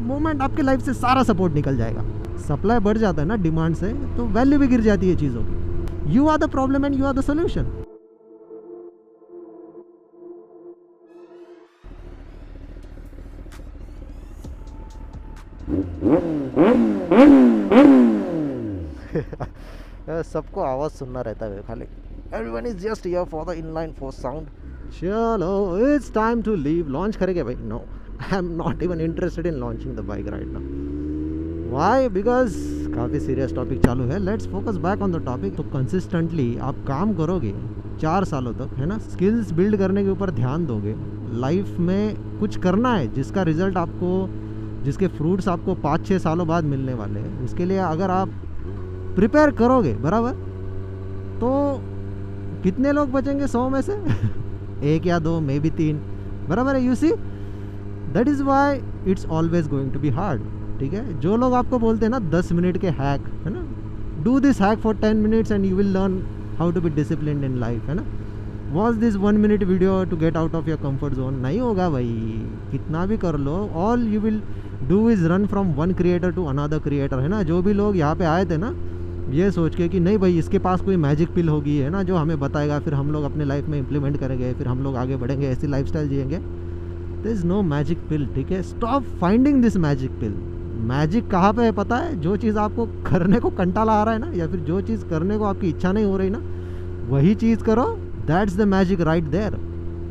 Moment आपके life से सारा सपोर्ट निकल जाएगा। सप्लाई बढ़ जाता है ना डिमांड से, तो वैल्यू भी गिर जाती है चीज़ों की। You are the problem and you are the solution. सबको आवाज़ सुनना रहता है खाली। Everyone is just here for the inline force sound. चलो it's time to leave. Launch करेंगे भाई? No, I am not even interested in launching the bike right now. Why? Because काफ़ी सीरियस टॉपिक चालू है। Let's focus back on the topic. तो consistently आप काम करोगे 4 सालों तक, है ना, स्किल्स बिल्ड करने के ऊपर ध्यान दोगे, लाइफ में कुछ करना है जिसका रिजल्ट आपको, जिसके फ्रूट्स आपको 5-6 सालों बाद मिलने वाले हैं, उसके लिए अगर आप प्रिपेयर करोगे बराबर, तो कितने लोग बचेंगे 100 में से? 1 या 2, मे बी 3, बराबर है। You see, that is why it's always going to be hard. ठीक है, जो लोग आपको बोलते हैं ना 10 मिनट के हैक, है ना, do this hack for 10 minutes and you will learn how to be disciplined in life, है ना, watch this 1 minute video to get out of your comfort zone. नहीं होगा भाई, कितना भी कर लो, all you will do is run from one creator to another creator, है ना। जो भी लोग यहाँ पे आए थे ना ये सोच के कि नहीं भाई इसके पास कोई मैजिक पिल होगी, है ना, जो हमें बताएगा, फिर हम लोग अपने लाइफ में इम्प्लीमेंट करेंगे, फिर हम लोग आगे बढ़ेंगे, ऐसी लाइफस्टाइल जिएंगे। देयर इज़ नो मैजिक पिल। ठीक है, stop finding this magic pill. Magic कहाँ पे है पता है? जो चीज़ आपको करने को कंटाला आ रहा है ना, या फिर जो चीज़ करने को आपकी इच्छा नहीं हो रही ना, वही चीज़ करो। That's the magic right there.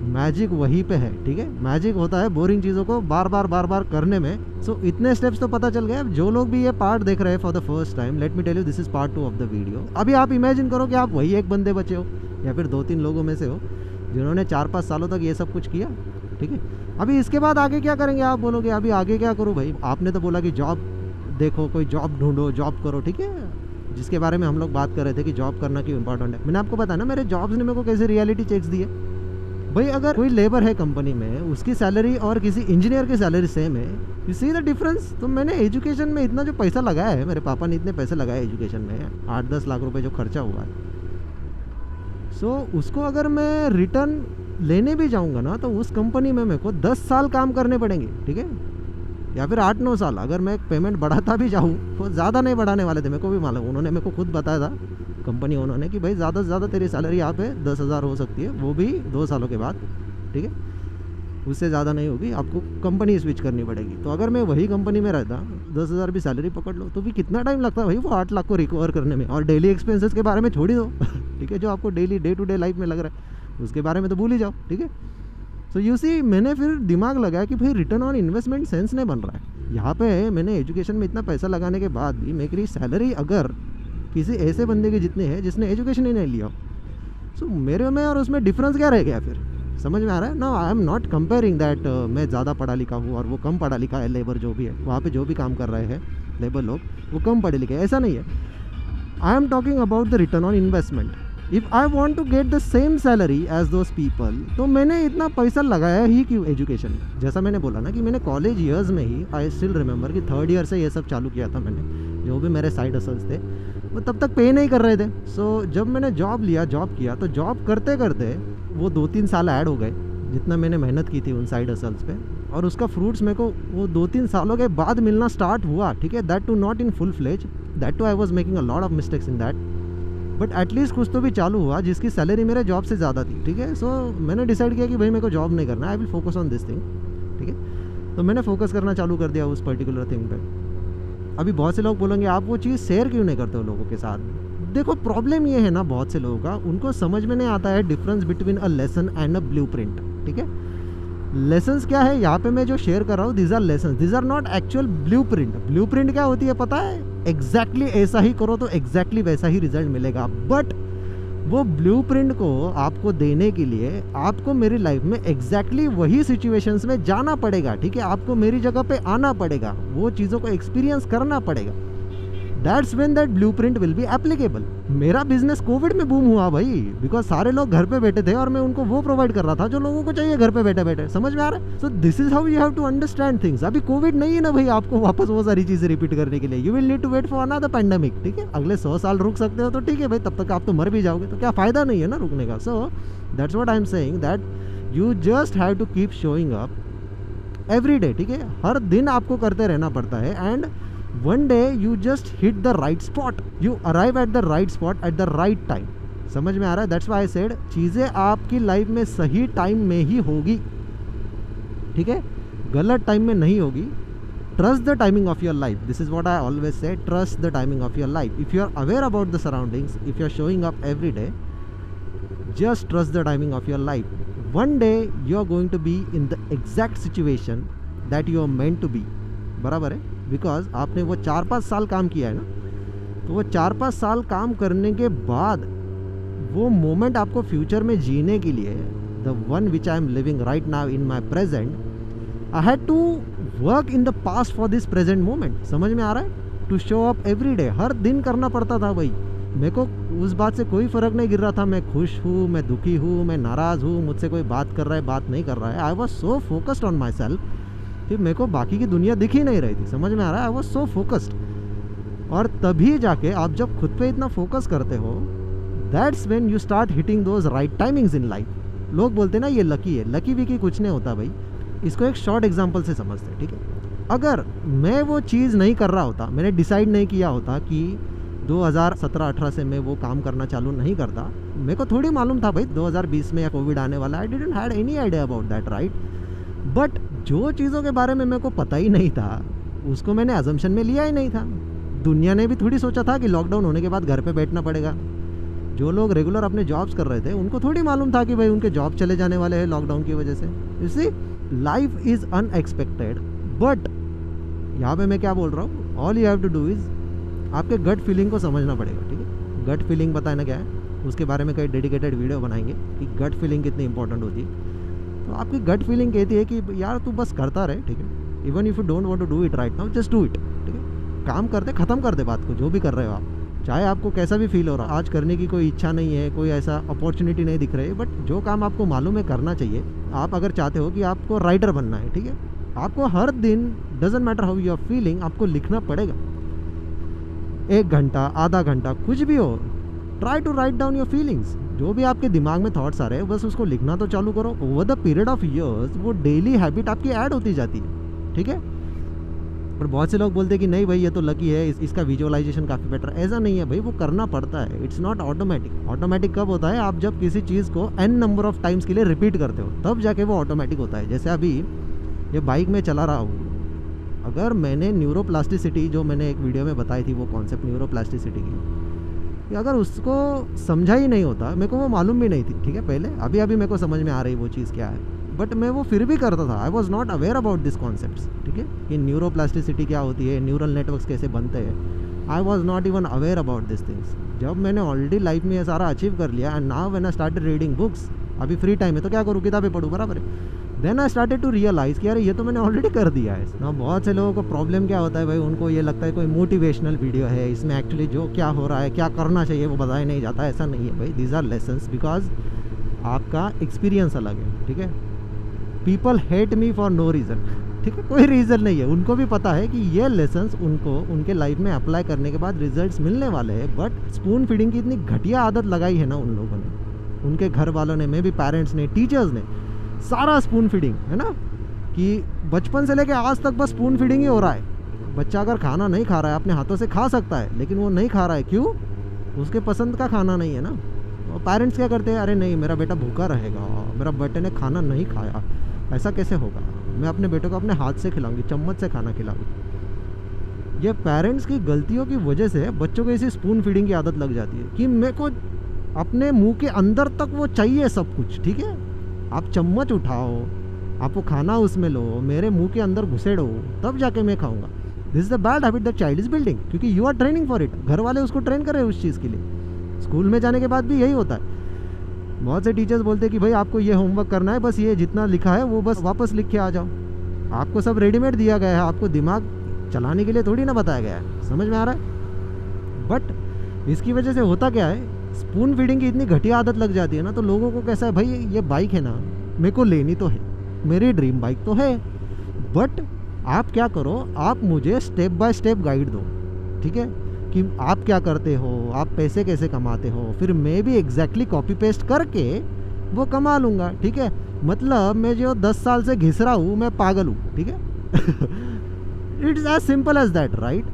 Magic वहीं पे है। ठीक है, मैजिक होता है बोरिंग चीज़ों को बार बार करने में। सो इतने स्टेप्स तो पता चल गए। अब जो लोग भी ये पार्ट देख रहे हैं for the first time, let me tell you, this is part 2 of the video. अभी आप इमेजिन करो कि आप वही एक बंदे बचे हो या फिर 2-3 लोगों में से हो जिन्होंने 4-5 सालों तक ये सब कुछ किया। ठीक है, अभी इसके बाद आगे क्या करेंगे? आप बोलोगे अभी आगे क्या करूँ भाई? आपने तो बोला कि जॉब देखो, कोई जॉब ढूंढो, जॉब करो। ठीक है, जिसके बारे में हम लोग बात कर रहे थे कि जॉब करना क्यों इंपॉर्टेंट है। मैंने आपको बताया ना, मेरे जॉब्स ने मेरे को कैसे रियलिटी चेक्स दिए। भाई अगर कोई लेबर है कंपनी में, उसकी सैलरी और किसी इंजीनियर की सैलरी सेम है, यू सी द डिफरेंस। तो मैंने एजुकेशन में इतना जो पैसा लगाया है, मेरे पापा ने इतने पैसे लगाए एजुकेशन में, 8-10 लाख रुपए जो खर्चा हुआ है, सो उसको अगर मैं रिटर्न लेने भी जाऊंगा ना, तो उस कंपनी में मेरे को 10 साल काम करने पड़ेंगे। ठीक है, या फिर 8-9 साल। अगर मैं पेमेंट बढ़ाता भी जाऊँ तो ज़्यादा नहीं बढ़ाने वाले थे, मेरे को भी मालूम। उन्होंने मेरे को खुद बताया था, कंपनी उन्होंने, कि भाई ज़्यादा से ज़्यादा तेरी सैलरी यहाँ पे 10,000 हो सकती है, वो भी 2 सालों के बाद। ठीक है, उससे ज़्यादा नहीं होगी, आपको कंपनी स्विच करनी पड़ेगी। तो अगर मैं वही कंपनी में रहता, 10,000 भी सैलरी पकड़ लो, तो भी कितना टाइम लगता है भाई वो 8 लाख को रिकवर करने में। और डेली एक्सपेंसेस के बारे में छोड़ ही दो। ठीक है, जो आपको daily day to day life में लग रहा है उसके बारे में तो भूल ही जाओ। ठीक है, सो यू सी, मैंने फिर दिमाग लगाया कि भाई रिटर्न ऑन इन्वेस्टमेंट सेंस नहीं बन रहा है यहाँ पे। मैंने एजुकेशन में इतना पैसा लगाने के बाद भी मेरी सैलरी अगर किसी ऐसे बंदे की जितनी है जिसने एजुकेशन ही नहीं लिया, सो मेरे में और उसमें डिफरेंस क्या रह गया फिर? समझ में आ रहा है ना? आई एम नॉट कंपेयरिंग दैट मैं ज़्यादा पढ़ा लिखा हूँ और वो कम पढ़ा लिखा है। लेबर जो भी है वहाँ पे, जो भी काम कर रहे हैं लेबर लोग, वो कम पढ़े लिखे, ऐसा नहीं है। I am talking about the return on investment. If I want to get the same salary as those people, तो मैंने इतना पैसा लगाया ही क्यों एजुकेशन में? जैसा मैंने बोला ना कि मैंने कॉलेज ईयर्स में ही, आई स्टिल रिमेंबर कि 3rd ईयर से ये सब चालू किया था मैंने। जो भी मेरे साइड हसल्स थे वो तब तक पे नहीं कर रहे थे। सो जब मैंने जॉब किया, तो जॉब करते करते वो 2-3 साल ऐड हो गए जितना मैंने मेहनत की थी उन साइड हसल्स पे, और उसका फ्रूट्स मेरे को वो 2-3 सालों के बाद मिलना स्टार्ट हुआ। ठीक है, that too not in full fledge, that too I was making a lot of mistakes in that, but at least कुछ तो भी चालू हुआ जिसकी सैलरी मेरे जॉब से ज़्यादा थी। ठीक है, सो मैंने डिसाइड किया कि भाई मेरे को जॉब नहीं करना, I will focus on this thing. ठीक है, तो मैंने फोकस करना चालू कर दिया उस पर्टिकुलर थिंग पे। अभी बहुत से लोग बोलेंगे आप वो चीज़ शेयर क्यों नहीं करते हो लोगों के साथ? देखो प्रॉब्लम ये है ना, बहुत से लोगों का, उनको समझ में नहीं आता है difference between a lesson and a blueprint. ठीक है, लेसन्स क्या है यहाँ पे मैं जो शेयर कर रहा हूँ, these are lessons, these are not actual blueprint. Blueprint क्या होती है पता है? एग्जैक्टली ऐसा ही करो तो एग्जैक्टली वैसा ही रिजल्ट मिलेगा, बट वो ब्लूप्रिंट को आपको देने के लिए आपको मेरी लाइफ में एग्जैक्टली वही सिचुएशंस में जाना पड़ेगा। ठीक है, आपको मेरी जगह पे आना पड़ेगा, वो चीज़ों को एक्सपीरियंस करना पड़ेगा। That's when that blueprint will be applicable. मेरा बिजनेस कोविड में बूम हुआ भाई, बिकॉज सारे लोग घर पे बैठे थे और मैं उनको वो प्रोवाइड कर रहा था जो लोगों को चाहिए घर पे बैठे बैठे। समझ में आ रहा है? So this is how you have to understand things. अभी कोविड नहीं है ना भाई आपको वापस वो सारी चीजें रिपीट करने के लिए, you will need to wait for another pandemic. ठीक है, अगले 100 साल रुक सकते हो तो ठीक है भाई, तब तक आप तो मर भी जाओगे, तो क्या फायदा नहीं है ना रुकने का। So that's what I am saying, that you just have to keep showing up every day, ठीक है, हर दिन आपको करते रहना पड़ता है। And one day you just hit the right spot, you arrive at the right spot at the right time. समझ में आ रहा है? दैट्स व्हाई आई सेड चीज़ें आपकी लाइफ में सही टाइम में ही होगी, ठीक है, गलत टाइम में नहीं होगी। Trust the timing of your life, this is what I always say, trust the timing of your life. If you are aware about the surroundings, if you are showing up every day, just trust the timing of your life. One day you are going to be in the exact situation that you are meant to be. बराबर है? Because आपने वो 4-5 साल काम किया है ना, तो वो 4-5 साल काम करने के बाद वो मोमेंट आपको फ्यूचर में जीने के लिए, the one which I am living right now in my present, I had to work in the past for this present moment. समझ में आ रहा है? To show up every day, हर दिन करना पड़ता था भाई। मेरे को उस बात से कोई फ़र्क नहीं गिर रहा था, मैं खुश हूँ, मैं दुखी हूँ, मैं नाराज़ हूँ, मुझसे कोई बात कर रहा है, बात नहीं कर रहा है। I was so focused on my self कि मेरे को बाकी की दुनिया दिख ही नहीं रही थी। समझ में आ रहा है? I was so focused. और तभी जाके आप जब खुद पे इतना फोकस करते हो, that's when you start hitting those right timings in life. लोग बोलते ना ये लकी है, लकी विकी कुछ नहीं होता भाई। इसको एक शॉर्ट एग्जाम्पल से समझते हैं, ठीक है। अगर मैं वो चीज़ नहीं कर रहा होता, मैंने डिसाइड नहीं किया होता कि 2017-18 से मैं वो काम करना चालू नहीं करता, मेरे को थोड़ी मालूम था भाई 2020 में या कोविड आने वाला। I didn't had any idea about that, right. But जो चीज़ों के बारे में मेरे को पता ही नहीं था, उसको मैंने अजम्पशन में लिया ही नहीं था। दुनिया ने भी थोड़ी सोचा था कि लॉकडाउन होने के बाद घर पे बैठना पड़ेगा। जो लोग रेगुलर अपने जॉब्स कर रहे थे, उनको थोड़ी मालूम था कि भाई उनके जॉब चले जाने वाले हैं लॉकडाउन की वजह से। You see, life is unexpected. But यहाँ पे मैं क्या बोल रहा हूँ, all you have to do is आपके गट फीलिंग को समझना पड़ेगा, ठीक है। गट फीलिंग बताना क्या है, उसके बारे में कई डेडिकेटेड वीडियो बनाएंगे कि गट फीलिंग कितनी इंपॉर्टेंट होती है। तो आपकी गट फीलिंग कहती है कि यार तू बस करता रहे, ठीक है। Even if you don't want to do it right now, just do it, ठीक है। काम करते ख़त्म कर दे बात को, जो भी कर रहे हो आप, चाहे आपको कैसा भी फील हो रहा, आज करने की कोई इच्छा नहीं है, कोई ऐसा अपॉर्चुनिटी नहीं दिख रही है, बट जो काम आपको मालूम है करना चाहिए। आप अगर चाहते हो कि आपको राइटर बनना है, ठीक है, आपको हर दिन, doesn't matter how you are feeling, आपको लिखना पड़ेगा। 1 घंटा, आधा घंटा, कुछ भी हो, try to write down your feelings. जो भी आपके दिमाग में थॉट्स आ रहे हैं, बस उसको लिखना तो चालू करो। Over the period of years वो डेली हैबिट आपकी ऐड होती जाती है, ठीक है। और बहुत से लोग बोलते हैं कि नहीं भाई ये तो लकी है, इसका विजुअलाइजेशन काफ़ी बेटर। ऐसा नहीं है भाई, वो करना पड़ता है। It's not automatic. ऑटोमेटिक कब होता है? आप जब किसी चीज़ को n नंबर ऑफ टाइम्स के लिए रिपीट करते हो, तब जाके वो ऑटोमेटिक होता है। जैसे अभी ये बाइक में चला रहा हूँ, अगर मैंने न्यूरोप्लास्टिसिटी, जो मैंने एक वीडियो में बताई थी वो कॉन्सेप्ट न्यूरोप्लास्टिसिटी की, अगर उसको समझा ही नहीं होता, मेरे को वो मालूम भी नहीं थी, ठीक है, पहले, अभी अभी मेरे को समझ में आ रही वो चीज़ क्या है, बट मैं वो फिर भी करता था। I was not aware about this concepts, ठीक है, कि न्यूरोप्लास्टिसिटी क्या होती है, न्यूरल नेटवर्क्स कैसे बनते हैं। I was not even aware about this things. जब मैंने ऑलरेडी लाइफ में ये सारा अचीव कर लिया, and now when I started reading books, अभी फ्री टाइम है तो क्या करूँ, किताबें पढ़ूँ, बराबर है। Then I started to realize कि यार ये तो मैंने ऑलरेडी कर दिया है ना। बहुत से लोगों को प्रॉब्लम क्या होता है भाई, उनको ये लगता है कोई मोटिवेशनल वीडियो है, इसमें एक्चुअली जो क्या हो रहा है, क्या करना चाहिए वो बताया नहीं जाता। ऐसा नहीं है भाई, दीज आर लेसन्स, बिकॉज आपका एक्सपीरियंस अलग है, ठीक है। People hate me for no reason, ठीक है, कोई रीज़न नहीं है। उनको भी पता है कि ये लेसन्स उनको उनके लाइफ में अप्लाई करने के बाद रिजल्ट्स मिलने वाले हैं। बट स्पून फीडिंग की इतनी घटिया आदत लगाई है ना उन लोगों ने, उनके घर वालों ने, मे बी पेरेंट्स ने, टीचर्स ने, सारा स्पून फीडिंग है ना, कि बचपन से लेके आज तक बस स्पून फीडिंग ही हो रहा है। बच्चा अगर खाना नहीं खा रहा है, अपने हाथों से खा सकता है, लेकिन वो नहीं खा रहा है, क्यों? उसके पसंद का खाना नहीं है ना। और पेरेंट्स क्या करते हैं, अरे नहीं मेरा बेटा भूखा रहेगा, मेरा बेटे ने खाना नहीं खाया, ऐसा कैसे होगा, मैं अपने बेटे को अपने हाथ से खिलाऊंगी, चम्मच से खाना खिलाऊंगी। ये पेरेंट्स की गलतियों की वजह से बच्चों को इसी स्पून फीडिंग की आदत लग जाती है कि मेरे को अपने मुंह के अंदर तक वो चाहिए सब कुछ, ठीक है। आप चम्मच उठाओ, आप वो खाना उसमें लो, मेरे मुंह के अंदर घुसेड़ो, तब जाके मैं खाऊंगा। This is the bad habit that child is building, क्योंकि you are training for it. घर वाले उसको ट्रेन कर रहे हैं उस चीज़ के लिए। स्कूल में जाने के बाद भी यही होता है। बहुत से टीचर्स बोलते हैं कि भाई आपको ये होमवर्क करना है, बस ये जितना लिखा है वो बस वापस लिख के आ जाओ। आपको सब रेडीमेड दिया गया है, आपको दिमाग चलाने के लिए थोड़ी ना बताया गया है। समझ में आ रहा है? बट इसकी वजह से होता क्या है, स्पून फीडिंग की इतनी घटिया आदत लग जाती है ना, तो लोगों को कैसा है, भाई ये बाइक है ना, मेरे को लेनी तो है, मेरी ड्रीम बाइक तो है, बट आप क्या करो, आप मुझे स्टेप बाय स्टेप गाइड दो, ठीक है, कि आप क्या करते हो, आप पैसे कैसे कमाते हो, फिर मैं भी एग्जैक्टली कॉपी पेस्ट करके वो कमा लूँगा, ठीक है। मतलब मैं जो 10 साल से घिस रहा हूँ, मैं पागल हूँ, ठीक है। It's as simple as that, right.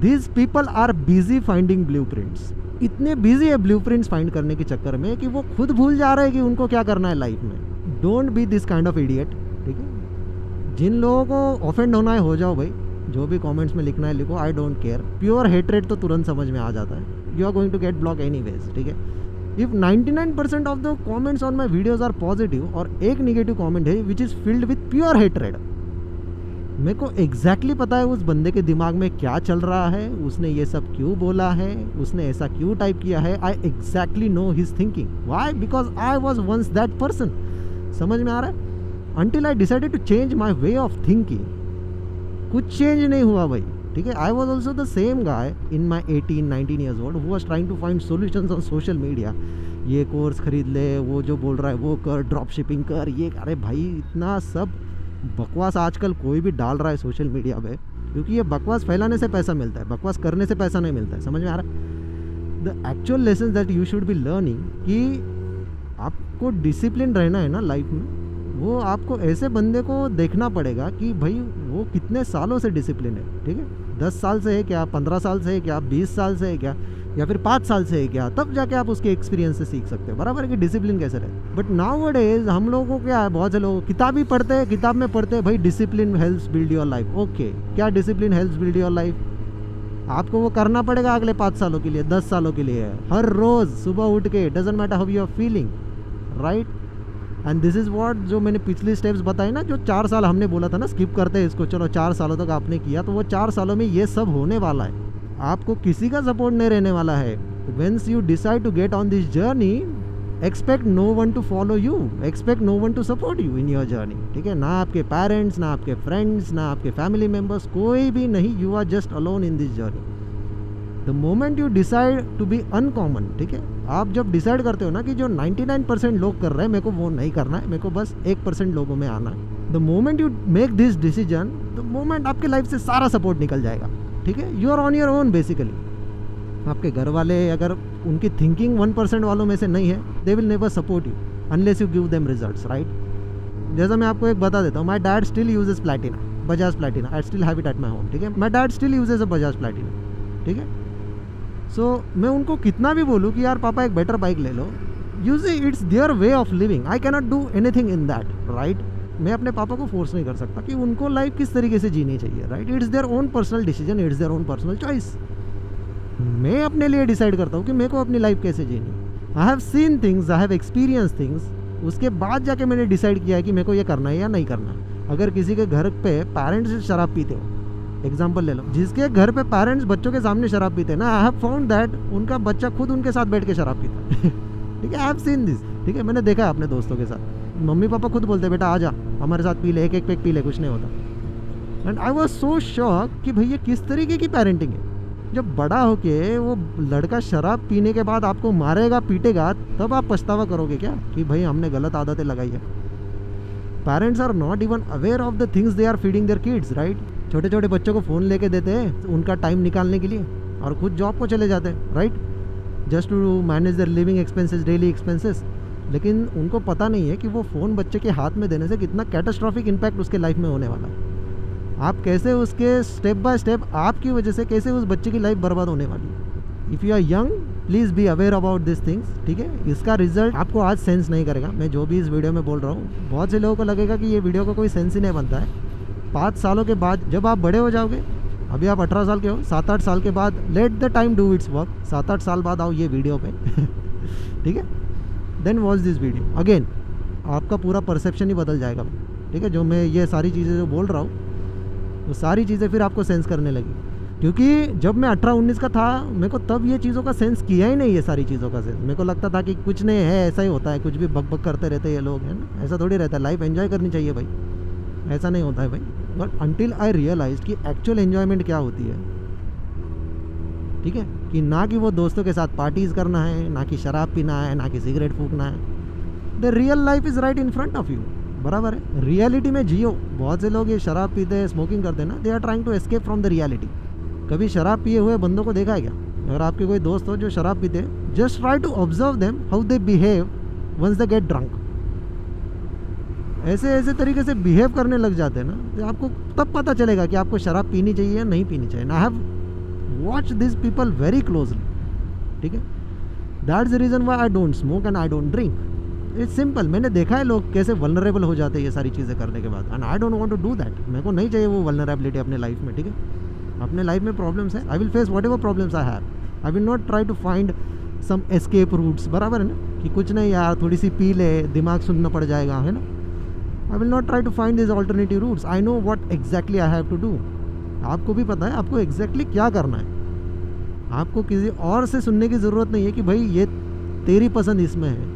These people are busy finding blueprints. इतने बिजी है ब्लूप्रिंट्स फाइंड करने के चक्कर में कि वो खुद भूल जा रहे हैं कि उनको क्या करना है लाइफ में। Don't be this kind of idiot, ठीक है। जिन लोगों को ऑफेंड होना है हो जाओ भाई, जो भी कमेंट्स में लिखना है लिखो, I don't care. Pure hatred तो तुरंत समझ में आ जाता है, you are going to get block anyways, ठीक है। If 99% of the comments on my videos are positive और एक नेगेटिव कमेंट है which is filled with pure hatred, मेरे को एग्जैक्टली पता है उस बंदे के दिमाग में क्या चल रहा है, उसने ये सब क्यों बोला है, उसने ऐसा क्यों टाइप किया है। I exactly know his thinking. Why? Because I was once that person. समझ में आ रहा है? until I decided to change my way of thinking, कुछ चेंज नहीं हुआ भाई, ठीक है। I was also the same guy in my 18-19 years old who was trying to find solutions on social media. ये कोर्स खरीद ले, वो जो बोल रहा है वो कर, ड्रॉप शिपिंग कर, ये। अरे भाई इतना सब बकवास आजकल कोई भी डाल रहा है सोशल मीडिया पे, क्योंकि ये बकवास फैलाने से पैसा मिलता है, बकवास करने से पैसा नहीं मिलता है। समझ में आ रहा है? The actual lesson that you should be learning कि आपको डिसिप्लिन रहना है ना लाइफ में, वो आपको ऐसे बंदे को देखना पड़ेगा कि भाई वो कितने सालों से डिसिप्लिन है, ठीक है। 10 साल से है क्या, 15 साल से है क्या, 20 साल से है क्या, या फिर 5 साल से है क्या, तब जाके आप उसके एक्सपीरियंस से सीख सकते हो, बराबर है कि डिसिप्लिन कैसे रहे। बट नाउअडेज हम लोगों को क्या है, बहुत से लोग किताब ही पढ़ते हैं, किताब में पढ़ते हैं भाई discipline helps build your life. Okay, क्या discipline helps build your life? आपको वो करना पड़ेगा अगले 5 सालों के लिए, 10 सालों के लिए, हर रोज़ सुबह उठ के, doesn't matter how you are feeling, right. And this is what, जो मैंने पिछली स्टेप्स बताई ना, जो 4 साल हमने बोला था ना स्किप करते हैं इसको, चलो 4 सालों तक आपने किया, तो वो 4 सालों में ये सब होने वाला है। आपको किसी का सपोर्ट नहीं रहने वाला है। Once you decide to get on this journey, expect no one to follow you, expect no one to support you in your journey, ठीक है। ना आपके पेरेंट्स, ना आपके फ्रेंड्स, ना आपके फैमिली मेम्बर्स, कोई भी नहीं। You are just alone in this journey. The moment you decide to be uncommon, ठीक है, आप जब डिसाइड करते हो ना कि जो 99% लोग कर रहे हैं मेरे को वो नहीं करना है, मेरे को बस 1% लोगों में आना है, the moment you make this decision, the moment आपके लाइफ से सारा सपोर्ट निकल जाएगा, ठीक है। You are on your own basically. आपके घर वाले अगर उनकी थिंकिंग 1% वालों में से नहीं है, they will never support you unless you give them results, right. जैसा मैं आपको एक बता देता हूँ, my dad still uses Platina, Bajaj Platina, I still have it at my home, ठीक है। My dad still uses a Bajaj Platina, ठीक है। सो मैं उनको कितना भी बोलूँ कि यार पापा एक बेटर बाइक ले लो, you see it's their way of living, I cannot do anything in that, right. मैं अपने पापा को फोर्स नहीं कर सकता कि उनको लाइफ किस तरीके से जीनी चाहिए, right. It's their own personal decision, it's their own personal choice. मैं अपने लिए डिसाइड करता हूँ कि मेरे को अपनी लाइफ कैसे जीनी। I have seen things, I have experience things, उसके बाद जाके मैंने डिसाइड किया है कि मेरे को ये करना है या नहीं करना। अगर किसी के घर पे पेरेंट्स शराब पीते हो, एग्जाम्पल ले लो, जिसके घर पे पेरेंट्स बच्चों के सामने शराब पीते हैं ना, आई हैव फाउंड दैट उनका बच्चा खुद उनके साथ बैठ के शराब पीता है। ठीक है, आई हैव सीन दिस, ठीक है, मैंने देखा है अपने दोस्तों के साथ। मम्मी पापा खुद बोलते बेटा आ जा हमारे साथ पी ले, एक पेक पी ले, कुछ नहीं होता। And I was so shock कि भैया किस तरीके की पेरेंटिंग है। जब बड़ा होके वो लड़का शराब पीने के बाद आपको मारेगा पीटेगा, तब आप पछतावा करोगे क्या कि भाई हमने गलत आदतें लगाई है। Parents are not even aware of the things they are feeding their kids, right. छोटे छोटे बच्चों को फ़ोन लेके देते हैं उनका टाइम निकालने के लिए, और खुद जॉब को चले जाते हैं, right, just to manage their living expenses, daily expenses. लेकिन उनको पता नहीं है कि वो फ़ोन बच्चे के हाथ में देने से कितना कैटास्ट्रॉफिक इम्पैक्ट उसके लाइफ में होने वाला है। आप कैसे उसके स्टेप बाय स्टेप आपकी वजह से कैसे उस बच्चे की लाइफ बर्बाद होने वाली है। If you are young please be aware about this things, ठीक है। इसका रिजल्ट आपको आज सेंस नहीं करेगा, मैं जो भी इस वीडियो में बोल रहा हूँ। बहुत से लोगों को लगेगा कि ये वीडियो का कोई सेंस ही नहीं बनता है। 5 सालों के बाद जब आप बड़े हो जाओगे, अभी आप 18 साल के हो, 7-8 साल के बाद let the time do its work, 7-8 साल बाद आओ ये वीडियो पे, ठीक है, then watch this video again, आपका पूरा परसेप्शन ही बदल जाएगा, ठीक है। जो मैं ये सारी चीज़ें जो बोल रहा हूँ वो सारी चीज़ें फिर आपको सेंस करने लगी, क्योंकि जब मैं 18-19 का था मेरे को तब ये चीज़ों का सेंस किया ही नहीं, ये सारी चीज़ों का सेंस। मेरे को लगता था कि कुछ नहीं है, ऐसा ही होता है, कुछ भी बक बक करते रहते ये लोग, है ना, ऐसा थोड़ी रहता है, लाइफ एंजॉय करनी चाहिए भाई, ऐसा नहीं होता है भाई। बट अनटिल आई रियलाइज कि एक्चुअल एन्जॉयमेंट क्या होती है, ठीक है, कि ना कि वो दोस्तों के साथ पार्टीज करना है, ना कि शराब पीना है, ना कि सिगरेट फूकना है। The real life is right in front of you, बराबर है, रियलिटी में जियो। बहुत से लोग ये शराब पीते हैं, स्मोकिंग करते हैं ना, they are trying to escape from the reality. कभी शराब पिए हुए बंदों को देखा है क्या? अगर आपके कोई दोस्त हो जो शराब पीते हैं, just try to observe them how they behave once they get drunk. ऐसे ऐसे तरीके से बिहेव करने लग जाते हैं ना, तो आपको तब पता चलेगा कि आपको शराब पीनी चाहिए या नहीं पीनी चाहिए। I have watch this people very closely, ठीक है। That's the reason why I don't smoke and I don't drink. It's simple. मैंने देखा है लोग कैसे वल्नरेबल हो जाते हैं ये सारी चीज़ें करने के बाद, and I don't want to do that. मेरे को नहीं चाहिए वो वल्नरेबिलिटी अपने लाइफ में, ठीक है। अपने लाइफ में प्रॉब्लम्स है, I will face whatever problems I have, I will not try to find some escape routes, बराबर है ना, कि कुछ नहीं यार थोड़ी सी पी ले, दिमाग सुनना पड़ जाएगा, है ना। I will not try to find this alternative routes, I know what exactly I have to do. आपको भी पता है आपको एग्जैक्टली क्या करना है। आपको किसी और से सुनने की ज़रूरत नहीं है कि भाई ये तेरी पसंद इसमें है।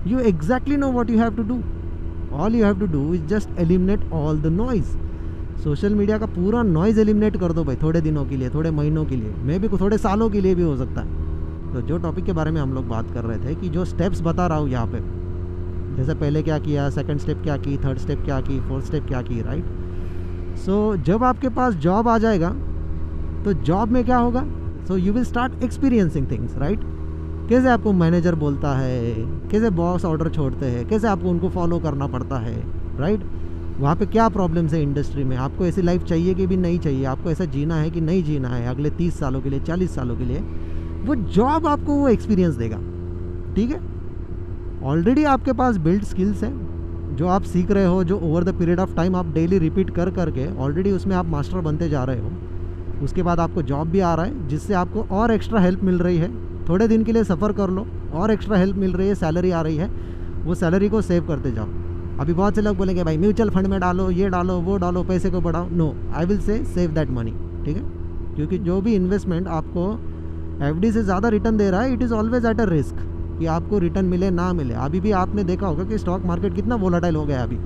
You exactly know what you have to do. All you have to do is just eliminate all the noise. Social media का पूरा नॉइज़ एलिमिनेट कर दो भाई, थोड़े दिनों के लिए, थोड़े महीनों के लिए, मे भी थोड़े सालों के लिए भी हो सकता है। तो जो टॉपिक के बारे में हम लोग बात कर रहे थे कि जो स्टेप्स बता रहा हूँ यहाँ पे, जैसे पहले क्या किया, सेकंड स्टेप क्या की, थर्ड स्टेप क्या की, फोर्थ स्टेप क्या की, राइट। सो जब आपके पास जॉब आ जाएगा तो जॉब में क्या होगा, so you will start experiencing things, right. कैसे आपको मैनेजर बोलता है, कैसे बॉस ऑर्डर छोड़ते हैं, कैसे आपको उनको फॉलो करना पड़ता है, राइट। वहाँ पे क्या प्रॉब्लम्स है इंडस्ट्री में, आपको ऐसी लाइफ चाहिए कि भी नहीं चाहिए, आपको ऐसा जीना है कि नहीं जीना है अगले 30 सालों के लिए, 40 सालों के लिए, वो जॉब आपको वो एक्सपीरियंस देगा, ठीक है। ऑलरेडी आपके पास बिल्ड स्किल्स हैं जो आप सीख रहे हो, जो over the period of time आप डेली रिपीट कर करके ऑलरेडी उसमें आप मास्टर बनते जा रहे हो। उसके बाद आपको जॉब भी आ रहा है जिससे आपको और एक्स्ट्रा हेल्प मिल रही है। थोड़े दिन के लिए सफ़र कर लो, और एक्स्ट्रा हेल्प मिल रही है, सैलरी आ रही है, वो सैलरी को सेव करते जाओ। अभी बहुत से लोग बोलेंगे भाई म्यूचुअल फंड में डालो, ये डालो, वो डालो, पैसे को बढ़ाओ। No, I will say save that money, ठीक है। क्योंकि जो भी इन्वेस्टमेंट आपको एफडी से ज़्यादा रिटर्न दे रहा है, it is always at a risk कि आपको रिटर्न मिले ना मिले। अभी भी आपने देखा होगा कि स्टॉक मार्केट कितना वोलेटाइल हो गया अभी,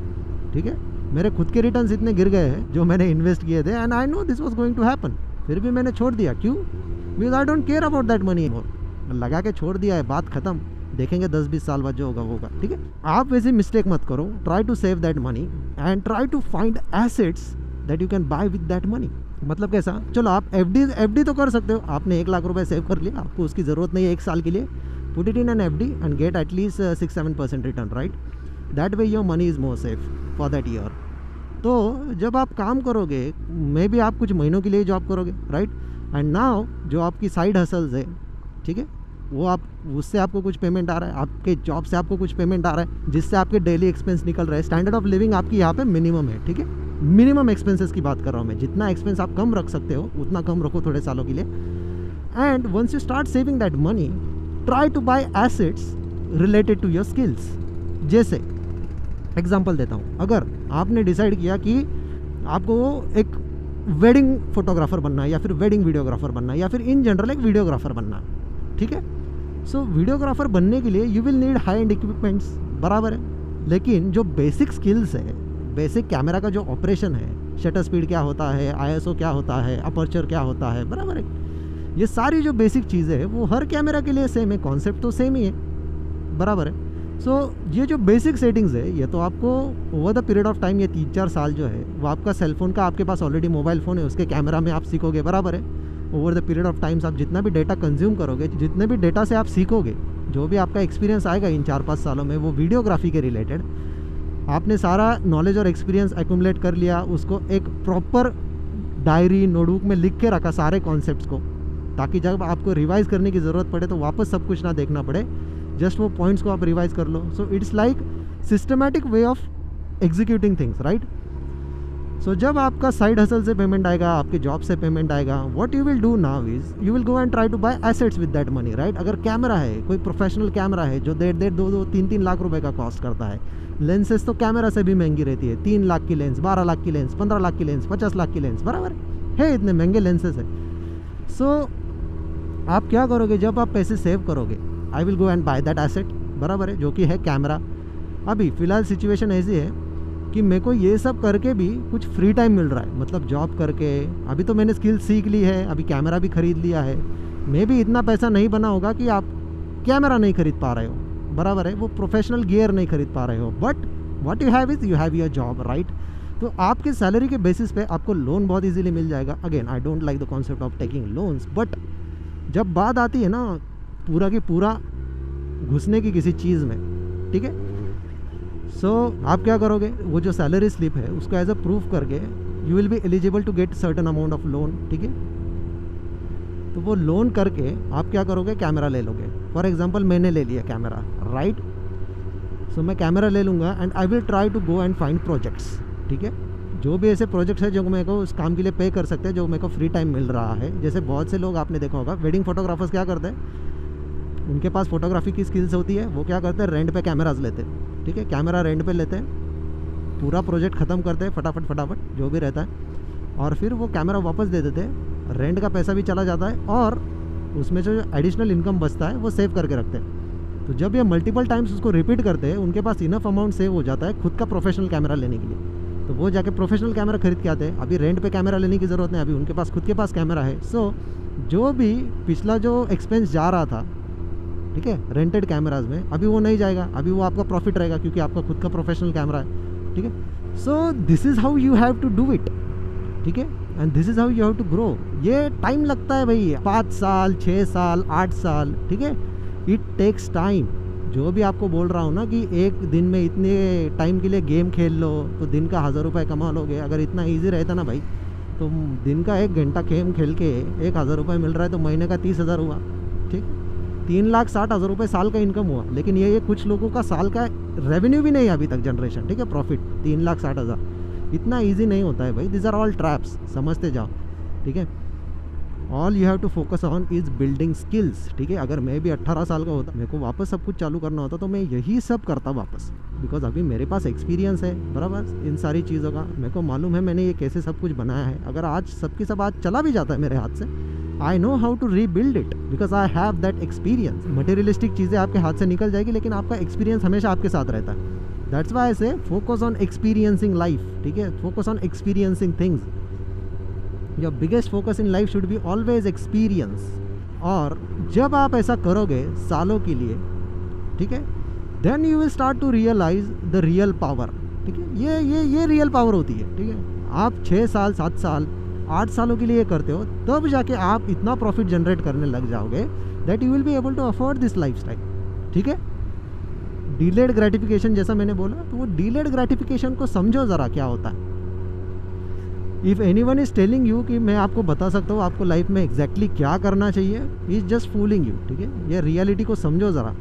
ठीक है। मेरे खुद के रिटर्न्स इतने गिर गए हैं जो मैंने इन्वेस्ट किए थे, and I know this was going to happen, फिर भी मैंने छोड़ दिया। क्यों? Because I don't care about that money more. लगा के छोड़ दिया है, बात खत्म। देखेंगे 10-20 साल बाद जो होगा वो होगा, ठीक है। आप वैसे मिस्टेक मत करो। Try to save that money and try to find assets that you can buy with that money. मतलब कैसा, चलो आप एफडी तो कर सकते हो। आपने 1 लाख रुपए सेव कर लिया, आपको उसकी ज़रूरत नहीं है 1 साल के लिए, put it in an FD and get at least 6-7% return, right. That way your money is more safe for that year. तो जब आप काम करोगे, मे बी आप कुछ महीनों के लिए जॉब करोगे, राइट। एंड नाउ जो आपकी साइड हसल्स है, ठीक है, वो आप उससे आपको कुछ पेमेंट आ रहा है, आपके जॉब से आपको कुछ पेमेंट आ रहा है, जिससे आपके डेली एक्सपेंस निकल रहे हैं। स्टैंडर्ड ऑफ लिविंग आपकी यहाँ पे मिनिमम है, ठीक है। मिनिमम एक्सपेंसेस की बात कर रहा हूँ मैं। जितना एक्सपेंस आप कम रख सकते हो उतना कम रखो थोड़े सालों के लिए। And once you start saving that money, try to buy assets related to your skills. जैसे एग्जांपल देता हूँ, अगर आपने डिसाइड किया कि आपको एक वेडिंग फोटोग्राफर बनना है, या फिर वेडिंग वीडियोग्राफर बनना है, या फिर इन जनरल एक वीडियोग्राफर बनना है, ठीक है। सो वीडियोग्राफर बनने के लिए you will need high and equipments, बराबर है। लेकिन जो बेसिक स्किल्स है, बेसिक कैमरा का जो ऑपरेशन है, शटर स्पीड क्या होता है, आईएसओ क्या होता है, अपर्चर क्या होता है, बराबर है, ये सारी जो बेसिक चीज़ें हैं वो हर कैमरा के लिए सेम है, कॉन्सेप्ट तो सेम ही है, बराबर है। सो ये जो बेसिक सेटिंग्स है, ये तो आपको over the period of time, ये 3-4 साल जो है वो आपका सेलफोन का, आपके पास ऑलरेडी मोबाइल फ़ोन है, उसके कैमरा में आप सीखोगे, बराबर है। Over the period of times आप जितना भी डेटा कंज्यूम करोगे, जितने भी डेटा से आप सीखोगे, जो भी आपका एक्सपीरियंस आएगा इन 4-5 सालों में, वो वीडियोग्राफी के रिलेटेड आपने सारा नॉलेज और एक्सपीरियंस एक्यूमुलेट कर लिया, उसको एक प्रॉपर डायरी नोटबुक में लिख के रखा सारे कॉन्सेप्ट्स को, ताकि जब आपको रिवाइज करने की ज़रूरत पड़े तो वापस सब कुछ ना देखना पड़े, जस्ट वो पॉइंट्स को आप रिवाइज कर लो। So it's like systematic way of executing things, right. So जब आपका साइड हसल से पेमेंट आएगा, आपके जॉब से पेमेंट आएगा, what you will do now is you will go and try to buy assets with that money, right. अगर camera है, कोई प्रोफेशनल कैमरा है जो 1.5-2-3 लाख रुपए का कॉस्ट करता है, लेंसेज तो कैमरा से भी महंगी रहती है, 3 लाख की लेंस, 12 लाख की लेंस, 15 लाख की लेंस, 50 लाख की लेंस, बराबर है, इतने महंगे लेंसेज है। सो आप क्या करोगे, जब आप पैसे सेव करोगे, आई will go and by that asset, बराबर है, जो कि है कैमरा। अभी फ़िलहाल सिचुएशन ऐसी है कि मेरे को ये सब करके भी कुछ फ्री टाइम मिल रहा है, मतलब जॉब करके। अभी तो मैंने स्किल सीख ली है, अभी कैमरा भी ख़रीद लिया है। मे भी इतना पैसा नहीं बना होगा कि आप कैमरा नहीं खरीद पा रहे हो, बराबर है, वो प्रोफेशनल गियर नहीं खरीद पा रहे हो, but what you have is you have your job, right. तो आपके सैलरी के बेसिस पे आपको लोन बहुत इजीली मिल जाएगा। Again I don't like the concept of taking loans, but जब बात आती है ना पूरा की पूरा घुसने की किसी चीज़ में, ठीक है। सो आप क्या करोगे, वो जो सैलरी स्लिप है उसको एज अ प्रूफ करके you will be eligible to get certain amount of loan, ठीक है। तो वो लोन करके आप क्या करोगे, कैमरा ले लोगे। फॉर एग्जांपल मैंने ले लिया कैमरा, राइट। सो मैं कैमरा ले लूँगा and I will try to go and find projects, ठीक है। जो भी ऐसे प्रोजेक्ट्स है जो मेरे को उस काम के लिए पे कर सकते हैं, जो मेरे को फ्री टाइम मिल रहा है। जैसे बहुत से लोग आपने देखा होगा, वेडिंग फोटोग्राफर्स क्या करते हैं, उनके पास फोटोग्राफी की स्किल्स होती है, वो क्या करते हैं, रेंट पे कैमराज लेते हैं, ठीक है। कैमरा रेंट पे लेते हैं, पूरा प्रोजेक्ट ख़त्म करते हैं फटाफट जो भी रहता है, और फिर वो कैमरा वापस दे देते हैं। रेंट का पैसा भी चला जाता है और उसमें जो एडिशनल इनकम बचता है वो सेव करके रखते हैं। तो जब ये मल्टीपल टाइम्स उसको रिपीट करते हैं, उनके पास इनफ अमाउंट सेव हो जाता है खुद का प्रोफेशनल कैमरा लेने के लिए। तो वो जाके प्रोफेशनल कैमरा खरीद के आते हैं। अभी रेंट पे कैमरा लेने की ज़रूरत नहीं, अभी उनके पास खुद के पास कैमरा है। सो जो भी पिछला जो एक्सपेंस जा रहा था, ठीक है, रेंटेड कैमराज में, अभी वो नहीं जाएगा, अभी वो आपका प्रॉफिट रहेगा क्योंकि आपका खुद का प्रोफेशनल कैमरा है, ठीक है। So this is how you have to do it, ठीक है, and this is how you have to grow. ये टाइम लगता है भाई, 5 साल 6 साल 8 साल, ठीक है, इट टेक्स टाइम। जो भी आपको बोल रहा हूँ ना कि एक दिन में इतने टाइम के लिए गेम खेल लो तो दिन का 1000 रुपये कमा लोगे, अगर इतना इजी रहता ना भाई, तो दिन का 1 घंटा गेम खेल के 1000 रुपये मिल रहा है तो महीने का 30,000 हुआ, ठीक, 3,60,000 रुपये साल का इनकम हुआ। लेकिन ये कुछ लोगों का साल का रेवेन्यू भी नहीं है अभी तक जनरेशन, ठीक है, प्रॉफिट 3,60,000 इतना ईजी नहीं होता है भाई। दिस आर ऑल ट्रैप्स, समझते जाओ, ठीक है। All you have to focus on is building skills, ठीक है। अगर मैं भी 18 साल का होता, मेरे को वापस सब कुछ चालू करना होता तो मैं यही सब करता वापस, बिकॉज अभी मेरे पास एक्सपीरियंस है बराबर इन सारी चीज़ों का। मेरे को मालूम है मैंने ये कैसे सब कुछ बनाया है। अगर आज सबकी सब आज चला भी जाता है मेरे हाथ से, I know how to rebuild it because I have that experience. Materialistic चीज़ें आपके हाथ से निकल जाएगी, लेकिन आपका एक्सपीरियंस हमेशा आपके साथ रहता है। दैट्स वाई आई से फोकस ऑन एक्सपीरियंसिंग लाइफ, ठीक है, focus on experiencing things. Your biggest focus in life should be always experience. और जब आप ऐसा करोगे सालों के लिए, ठीक है, then you will start to realize the real power, ठीक है। ये रियल पावर होती है, ठीक है। आप 6 साल 7 साल 8 सालों के लिए करते हो, तब जाके आप इतना प्रॉफिट जनरेट करने लग जाओगे that you will be able to afford this lifestyle, ठीक है। डिलेड ग्रेटिफिकेशन जैसा मैंने बोला, तो वो डिलेड ग्रेटिफिकेशन को समझो ज़रा क्या होता है। If any one is telling you कि मैं आपको बता सकता हूँ आपको लाइफ में एग्जैक्टली क्या करना चाहिए, इज़ जस्ट फूलिंग यू, ठीक है। ये रियलिटी को समझो ज़रा।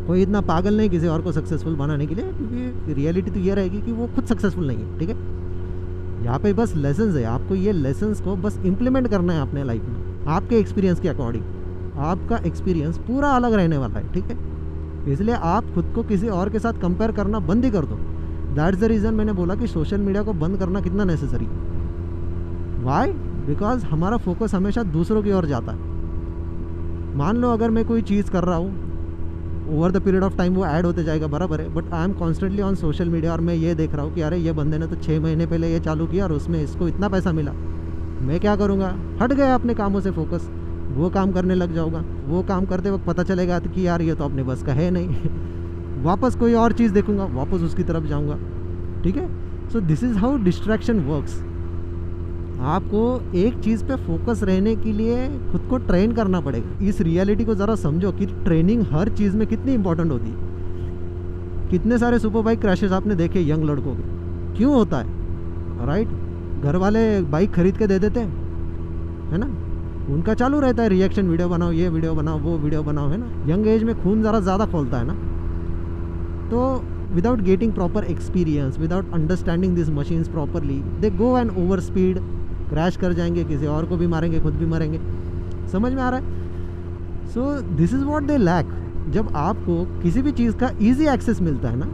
कोई इतना पागल नहीं किसी और को सक्सेसफुल बनाने के लिए, क्योंकि रियलिटी तो ये रहेगी कि वो खुद सक्सेसफुल नहीं है, ठीक है। यहाँ पे बस लेसन्स है, आपको ये लेसन्स को बस इम्प्लीमेंट करना है अपने लाइफ में आपके एक्सपीरियंस के अकॉर्डिंग। आपका एक्सपीरियंस पूरा अलग रहने वाला है, ठीक है। इसलिए आप खुद को किसी और के साथ कंपेयर करना बंद ही कर दो। दैट्स द रीज़न मैंने बोला कि सोशल मीडिया को बंद करना कितना नेसेसरी है। वाई? बिकॉज हमारा फोकस हमेशा दूसरों की ओर जाता है। मान लो अगर मैं कोई चीज़ कर रहा हूँ, over the period of time वो ऐड होते जाएगा, बराबर है, but I am constantly on social media और मैं ये देख रहा हूँ कि अरे ये बंदे ने तो 6 महीने पहले ये चालू किया और उसमें इसको इतना पैसा मिला। मैं क्या करूँगा, हट गया अपने कामों से फोकस, वो काम करने लग जाऊँगा। वो काम करते वक्त पता चलेगा कि यार ये तो अपने बस का है नहीं वापस कोई और चीज़ देखूँगा, वापस उसकी तरफ जाऊँगा, ठीक है। So this is how distraction works. आपको एक चीज़ पे फोकस रहने के लिए खुद को ट्रेन करना पड़ेगा। इस रियलिटी को ज़रा समझो कि ट्रेनिंग हर चीज़ में कितनी इंपॉर्टेंट होती है। कितने सारे सुपर बाइक क्रैशेस आपने देखे यंग लड़कों के, क्यों होता है, राइट? घर वाले बाइक खरीद के दे देते हैं, है ना, उनका चालू रहता है रिएक्शन वीडियो बनाओ, ये वीडियो बनाओ, वो वीडियो बनाओ, है ना। यंग एज में खून ज़रा ज़्यादा खोलता है ना, तो without getting proper experience, without understanding this machines properly, they go and over speed, crash कर जाएंगे, किसी और को भी मारेंगे, खुद भी मरेंगे। समझ में आ रहा है? So this is what they lack. जब आपको किसी भी चीज़ का ईजी एक्सेस मिलता है ना,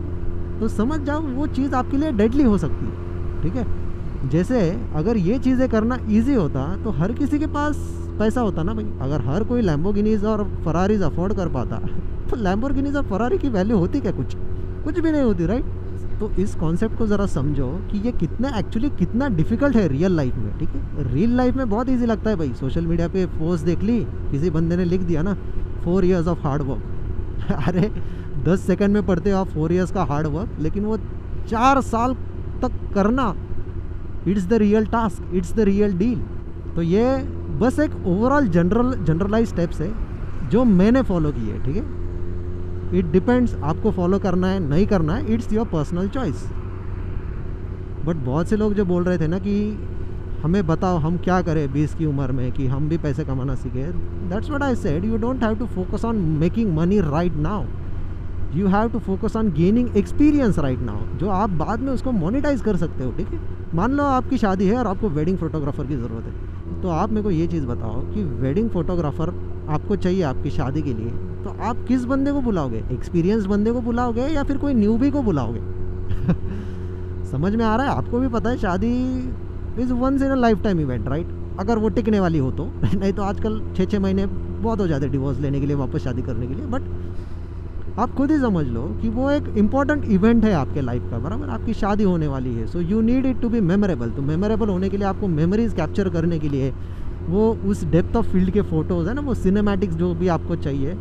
तो समझ जाओ वो चीज़ आपके लिए डेडली हो सकती है, ठीक है। जैसे अगर ये चीज़ें करना ईजी होता तो हर किसी के पास पैसा होता ना भाई। अगर हर कोई लैम्बोर्गिनीज और फरारीज अफोर्ड कर पाता तो लैम्बोर्गिनीज और फरारी की वैल्यू होती क्या? कुछ भी नहीं होती, राइट? तो इस कॉन्सेप्ट को ज़रा समझो कि ये कितना डिफ़िकल्ट है रियल लाइफ में, ठीक है। रियल लाइफ में बहुत इजी लगता है भाई। सोशल मीडिया पे पोस्ट देख ली, किसी बंदे ने लिख दिया ना 4 years ऑफ हार्ड वर्क अरे 10 सेकंड में पढ़ते हो आप 4 years का हार्ड वर्क, लेकिन वो 4 साल तक करना, it's the real task, it's the real deal. तो ये बस एक ओवरऑल जनरलाइज स्टेप्स है जो मैंने फॉलो किए, ठीक है। इट डिपेंड्स, आपको फॉलो करना है नहीं करना है, it's your personal choice. But बहुत से लोग जो बोल रहे थे ना कि हमें बताओ हम क्या करें 20 की उम्र में कि हम भी पैसे कमाना सीखे, that's what I said, you don't have to focus on making money right now, you have to focus on gaining experience right now, जो आप बाद में उसको मोनेटाइज कर सकते हो। ठीक है, मान लो आपकी शादी है और आपको वेडिंग फोटोग्राफर की ज़रूरत है, तो आप मेरे को ये चीज़ बताओ कि वेडिंग फोटोग्राफर आपको चाहिए आपकी शादी के लिए, तो आप किस बंदे को बुलाओगे? एक्सपीरियंस बंदे को बुलाओगे या फिर कोई न्यूबी को बुलाओगे? समझ में आ रहा है? आपको भी पता है शादी is once in a lifetime event, right? अगर वो टिकने वाली हो तो नहीं तो आजकल 6-6 महीने बहुत हो जाते डिवोर्स लेने के लिए, वापस शादी करने के लिए। बट आप खुद ही समझ लो कि वो एक इम्पॉर्टेंट इवेंट है आपके लाइफ का, बराबर? आपकी शादी होने वाली है, so you need it to be memorable. तो मेमोरेबल होने के लिए आपको मेमोरीज कैप्चर करने के लिए वो उस डेप्थ ऑफ फील्ड के फ़ोटोज़ है ना, वो सिनेमैटिक्स जो भी आपको चाहिए,